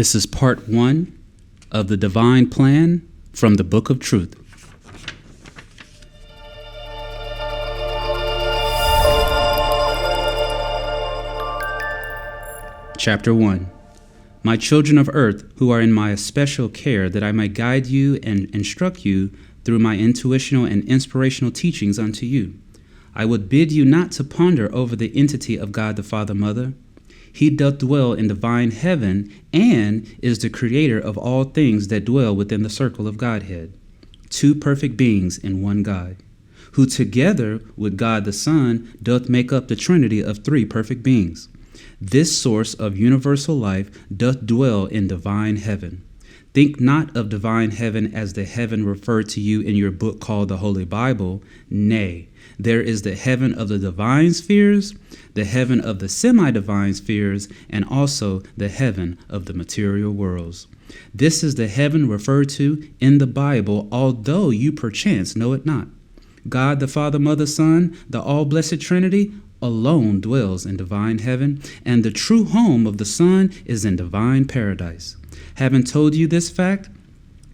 This is part 1 of the Divine Plan from the Book of Truth. Chapter 1. My children of earth, who are in my especial care, that I may guide you and instruct you through my intuitional and inspirational teachings unto you, I would bid you not to ponder over the entity of God the Father, Mother. He doth dwell in divine heaven and is the creator of all things that dwell within the circle of Godhead, two perfect beings in one God, who together with God the Son doth make up the trinity of three perfect beings. This source of universal life doth dwell in divine heaven. Think not of divine heaven as the heaven referred to you in your book called the Holy Bible. Nay, there is the heaven of the divine spheres, the heaven of the semi-divine spheres, and also the heaven of the material worlds. This is the heaven referred to in the Bible, although you perchance know it not. God the Father, Mother, Son, the all-blessed Trinity, alone dwells in divine heaven, and the true home of the Son is in divine paradise. Having told you this fact,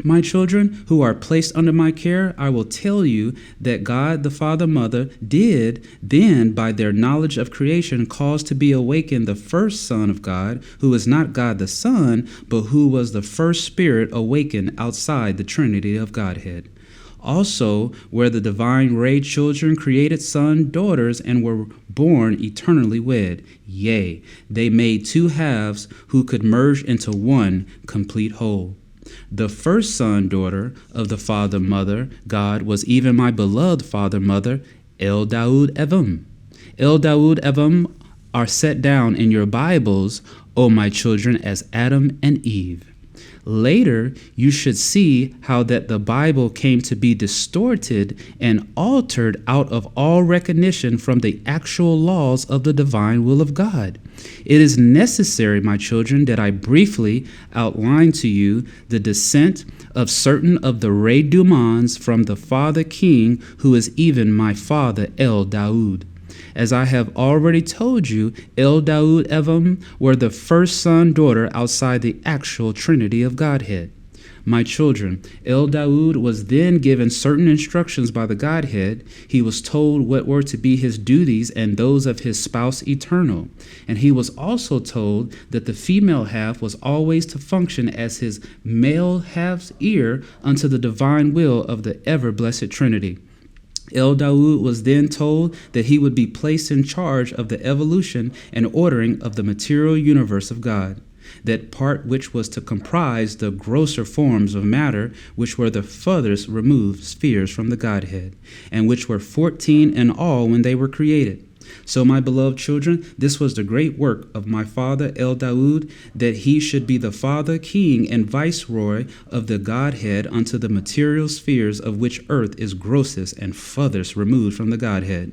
my children, who are placed under my care, I will tell you that God the Father, Mother did then, by their knowledge of creation, cause to be awakened the first Son of God, who is not God the Son, but who was the first Spirit awakened outside the Trinity of Godhead. Also, were the divine ray children created sons, daughters, and were born eternally wed. Yea, they made two halves who could merge into one complete whole. The first son, daughter of the Father, Mother, God, was even my beloved Father, Mother, El Daud Evam. El Daud Evam are set down in your Bibles, O my children, as Adam and Eve. Later, you should see how that the Bible came to be distorted and altered out of all recognition from the actual laws of the divine will of God. It is necessary, my children, that I briefly outline to you the descent of certain of the Ray Dumans from the Father King, who is even my father El Daud. As I have already told you, El Daud Evam were the first son, daughter outside the actual Trinity of Godhead. My children, El Daud was then given certain instructions by the Godhead. He was told what were to be his duties and those of his spouse eternal. And he was also told that the female half was always to function as his male half's ear unto the divine will of the ever-blessed Trinity. El Daud was then told that he would be placed in charge of the evolution and ordering of the material universe of God, that part which was to comprise the grosser forms of matter, which were the furthest removed spheres from the Godhead, and which were 14 in all when they were created. So, my beloved children, this was the great work of my father El Daud, that he should be the Father, King, and Viceroy of the Godhead unto the material spheres of which earth is grossest and furthest removed from the Godhead.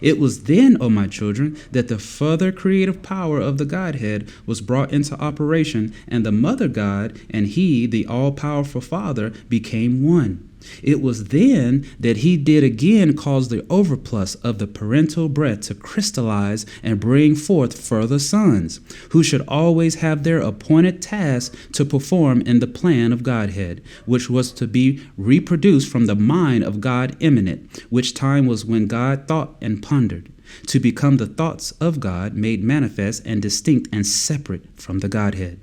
It was then, O my children, that the further creative power of the Godhead was brought into operation, and the Mother God and he, the all-powerful Father, became one. It was then that he did again cause the overplus of the parental breath to crystallize and bring forth further sons, who should always have their appointed task to perform in the plan of Godhead, which was to be reproduced from the mind of God immanent, which time was when God thought and pondered, to become the thoughts of God made manifest and distinct and separate from the Godhead.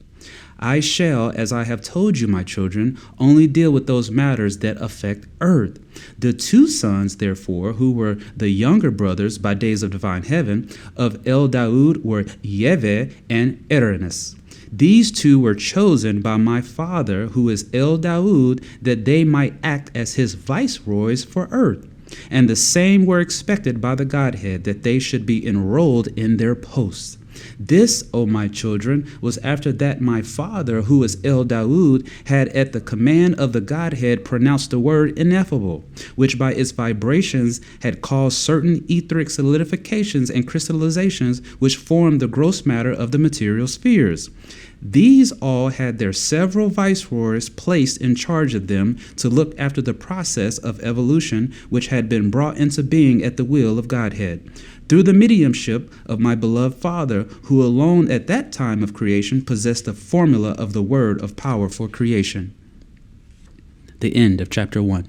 I shall, as I have told you, my children, only deal with those matters that affect earth. The two sons, therefore, who were the younger brothers by days of divine heaven of El Daud were Yeve and Erinus. These two were chosen by my father, who is El Daud, that they might act as his viceroys for earth. And the same were expected by the Godhead, that they should be enrolled in their posts. This, O my children, was after that my father, who is El Daud, had at the command of the Godhead pronounced the word ineffable, which by its vibrations had caused certain etheric solidifications and crystallizations which formed the gross matter of the material spheres. These all had their several viceroys placed in charge of them to look after the process of evolution which had been brought into being at the will of Godhead, through the mediumship of my beloved Father, who alone at that time of creation possessed the formula of the word of power for creation. The end of chapter 1.